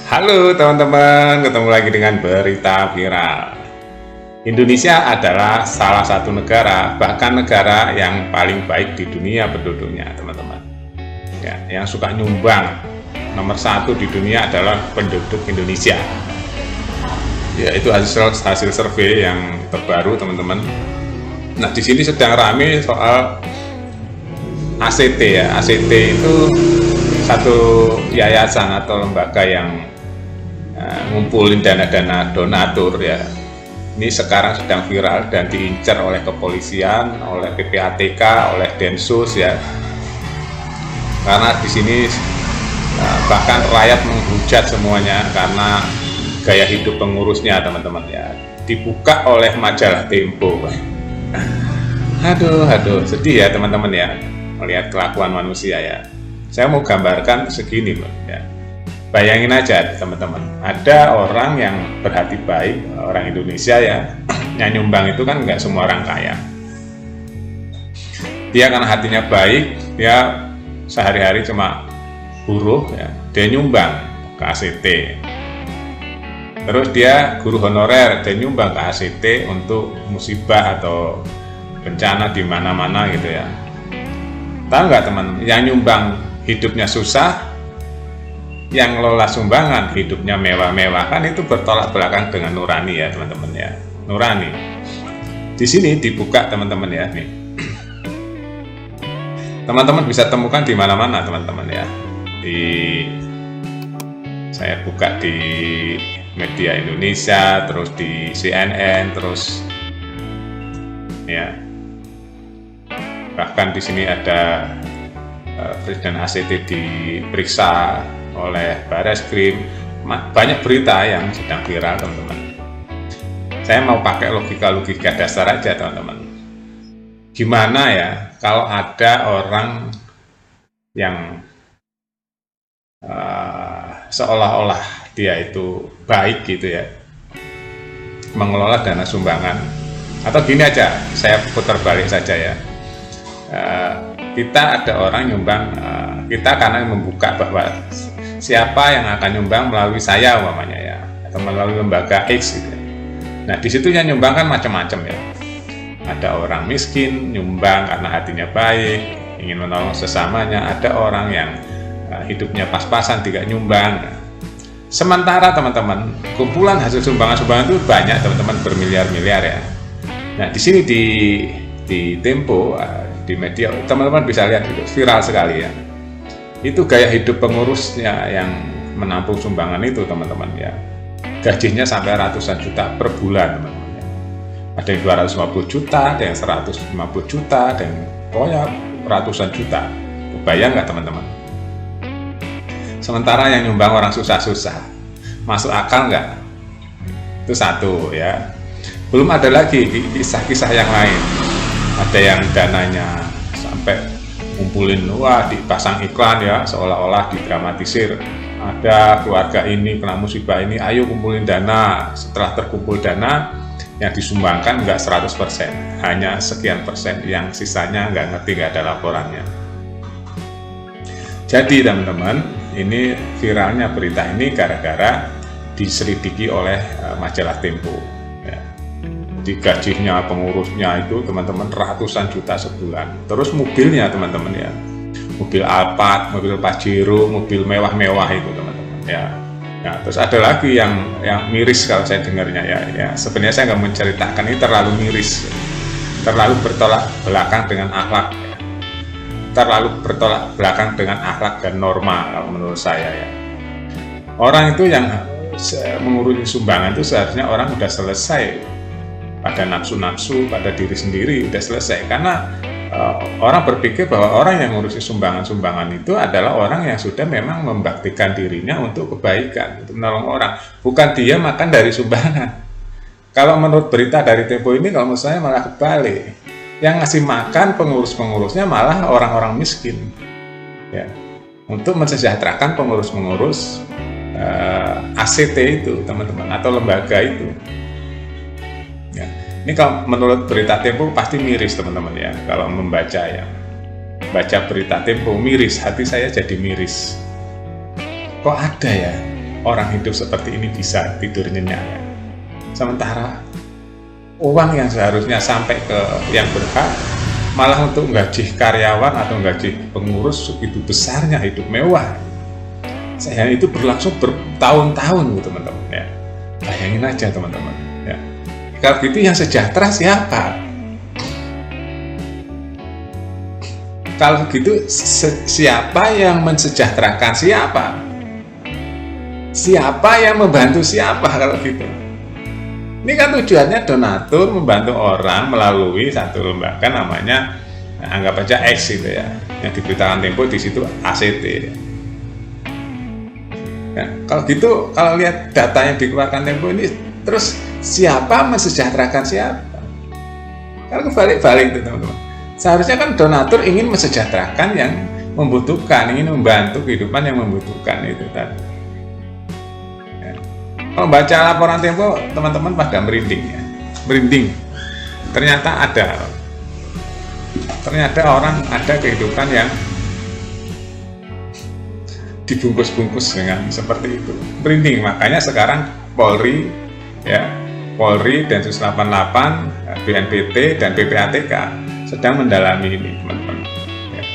Halo teman-teman, ketemu lagi dengan berita viral. Indonesia adalah salah satu negara, bahkan negara yang paling baik di dunia penduduknya, teman-teman. Ya, yang suka nyumbang. Nomor satu di dunia adalah penduduk Indonesia. Ya, itu hasil survei yang terbaru, teman-teman. Nah, di sini sedang rame soal ACT ya. ACT itu satu yayasan atau lembaga yang ngumpulin dana-dana donatur ya. Ini sekarang sedang viral dan diincar oleh kepolisian, oleh PPATK, oleh Densus ya. Karena di sini bahkan rakyat menghujat semuanya karena gaya hidup pengurusnya, teman-teman ya. Dibuka oleh majalah Tempo. Aduh, sedih ya teman-teman ya, melihat kelakuan manusia ya. Saya mau gambarkan segini loh ya. Bayangin aja teman-teman, ada orang yang berhati baik, orang Indonesia ya, yang nyumbang itu kan nggak semua orang kaya. Dia karena hatinya baik, dia sehari-hari cuma buruh ya, dia nyumbang ke ACT. Terus dia guru honorer, dia nyumbang ke ACT untuk musibah atau bencana di mana-mana gitu ya. Tahu nggak teman, yang nyumbang hidupnya susah, yang ngelola sumbangan hidupnya mewah-mewah, kan itu bertolak belakang dengan nurani ya teman-teman ya. Nurani di sini dibuka teman-teman ya nih. Teman-teman bisa temukan di mana-mana teman-teman ya. Saya buka di media Indonesia, terus di CNN, terus ya. Bahkan di sini ada Presiden ACT diperiksa oleh Barreskrim. Banyak berita yang sedang viral teman-teman. Saya mau pakai logika dasar aja teman-teman. Gimana ya kalau ada orang yang seolah-olah dia itu baik gitu ya, mengelola dana sumbangan. Atau gini aja, saya putar balik saja ya. Kita ada orang nyumbang, kita karena membuka bahwa siapa yang akan nyumbang melalui saya umpamanya ya, atau melalui lembaga X gitu. Nah di situ yang nyumbang kan macam-macam ya. Ada orang miskin nyumbang karena hatinya baik, ingin menolong sesamanya. Ada orang yang hidupnya pas-pasan tidak nyumbang. Sementara teman-teman, kumpulan hasil sumbangan-sumbangan itu banyak teman-teman, bermiliar-miliar ya. Nah di sini di Tempo, di media teman-teman bisa lihat itu viral sekali ya. Itu gaya hidup pengurusnya yang menampung sumbangan itu teman-teman ya. Gajinya sampai ratusan juta per bulan teman-teman ya. Ada yang 250 juta, ada yang 150 juta, ada yang pokoknya ratusan juta. Kebayang nggak teman-teman? Sementara yang nyumbang orang susah-susah, masuk akal nggak? Itu satu ya. Belum ada lagi kisah-kisah yang lain. Ada yang dananya sampai ngumpulin, wah dipasang iklan ya, seolah-olah didramatisir. Ada keluarga ini kena musibah ini, ayo kumpulin dana. Setelah terkumpul dana, yang disumbangkan nggak 100%, hanya sekian persen, yang sisanya nggak ngerti, nggak ada laporannya. Jadi teman-teman, ini viralnya berita ini gara-gara diselidiki oleh majalah Tempo ya. Di gajinya pengurusnya itu teman-teman ratusan juta sebulan. Terus mobilnya teman-teman ya, mobil Alphard, mobil Pajero, mobil mewah-mewah itu teman-teman ya. Nah, terus ada lagi yang miris kalau saya dengarnya ya. Sebenarnya saya nggak menceritakan, ini terlalu miris, terlalu bertolak belakang dengan akhlak ya. Terlalu bertolak belakang dengan akhlak dan norma kalau menurut saya ya. Orang itu yang mengurusi sumbangan itu seharusnya orang udah selesai pada nafsu-nafsu, pada diri sendiri udah selesai. Karena orang berpikir bahwa orang yang ngurusi sumbangan-sumbangan itu adalah orang yang sudah memang membaktikan dirinya untuk kebaikan, untuk menolong orang, bukan dia makan dari sumbangan. Kalau menurut berita dari Tempo ini, kalau menurut saya malah kebalik, yang ngasih makan pengurus-pengurusnya malah orang-orang miskin ya, untuk mensejahterakan pengurus-pengurus ACT itu teman-teman, atau lembaga itu ya. Ini kalau menurut berita Tempo pasti miris teman-teman ya, kalau membaca ya. Baca berita Tempo miris, hati saya jadi miris. Kok ada ya orang hidup seperti ini bisa tidur nyenyak ya? Sementara uang yang seharusnya sampai ke yang berhak malah untuk gaji karyawan atau gaji pengurus begitu besarnya hidup mewah. Saya itu berlangsung bertahun-tahun teman-teman ya. Bayangin aja teman-teman ya. Kalau gitu yang sejahtera siapa? Kalau gitu siapa yang mensejahterakan siapa? Siapa yang membantu siapa kalau gitu? Ini kan tujuannya donatur membantu orang melalui satu lembaga namanya anggap aja X gitu ya. Yang diberitakan Tempo di situ ACT. Ya, kalau gitu, kalau lihat data yang dikeluarkan Tempo ini, terus siapa mensejahterakan siapa? Kalau kebalik-balik teman-teman. Seharusnya kan donatur ingin mensejahterakan yang membutuhkan, ingin membantu kehidupan yang membutuhkan itu tadi. Kalau baca laporan Tempo, teman-teman pada merinding ya, merinding. Ternyata orang ada kehidupan yang dibungkus-bungkus dengan seperti itu, merinding. Makanya sekarang Polri, Densus 88, BNPT dan PPATK sedang mendalami ini, teman-teman. Ya.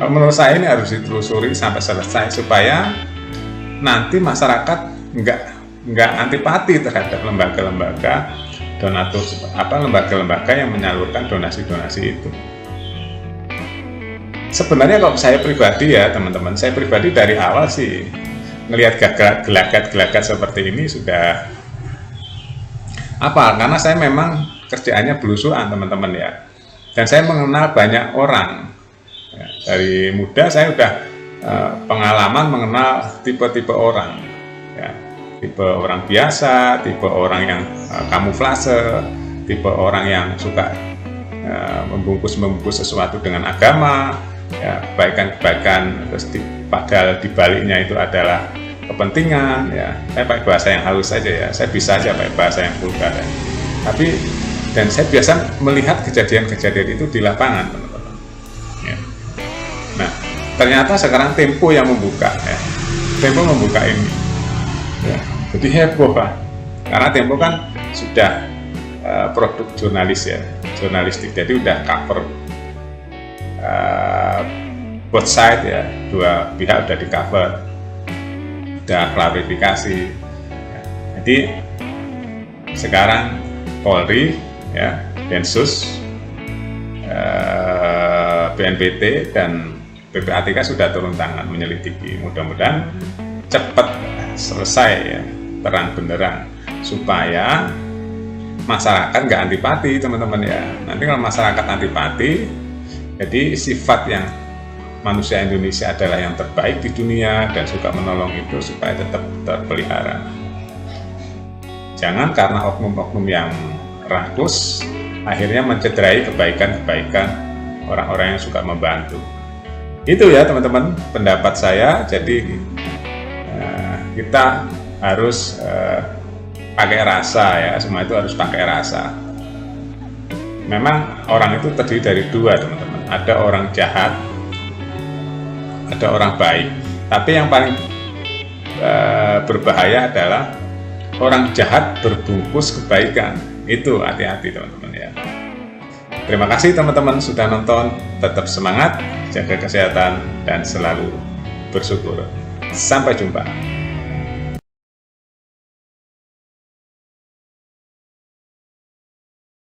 Menurut saya ini harus ditelusuri sampai selesai supaya nanti masyarakat nggak antipati terhadap lembaga-lembaga donatur, lembaga-lembaga yang menyalurkan donasi-donasi itu. Sebenarnya kalau saya pribadi ya teman-teman, saya pribadi dari awal sih ngelihat gelagat-gelagat seperti ini sudah karena saya memang kerjaannya belusuan teman-teman ya, dan saya mengenal banyak orang ya, dari muda saya udah pengalaman mengenal tipe-tipe orang ya. Tipe orang biasa, tipe orang yang kamuflase, tipe orang yang suka membungkus sesuatu dengan agama, ya, kebaikan-kebaikan, terus padahal dibaliknya itu adalah kepentingan. Ya, saya pakai bahasa yang halus saja ya, saya bisa aja pakai bahasa yang vulgar ya. Dan saya biasa melihat kejadian-kejadian itu di lapangan, teman-teman. Ya. Nah, ternyata sekarang Tempo yang membuka, ya. Tempo membuka ini. Ya, jadi heboh Pak, karena Tempo kan sudah produk jurnalistik, jadi udah cover both side ya, dua pihak udah di cover, udah klarifikasi ya. Jadi sekarang Polri ya, Densus, BNPT dan PPATK sudah turun tangan menyelidiki, mudah-mudahan cepat selesai ya, terang benderang, supaya masyarakat nggak antipati teman-teman ya. Nanti kalau masyarakat antipati, jadi sifat yang manusia Indonesia adalah yang terbaik di dunia dan suka menolong itu supaya tetap terpelihara. Jangan karena oknum-oknum yang rakus akhirnya mencederai kebaikan-kebaikan orang-orang yang suka membantu. Itu ya teman-teman pendapat saya. Jadi kita harus pakai rasa ya, semua itu harus pakai rasa. Memang orang itu terdiri dari dua teman-teman, ada orang jahat, ada orang baik. Tapi yang paling berbahaya adalah orang jahat berbungkus kebaikan. Itu hati-hati teman-teman ya. Terima kasih teman-teman sudah nonton, tetap semangat, jaga kesehatan dan selalu bersyukur. Sampai jumpa.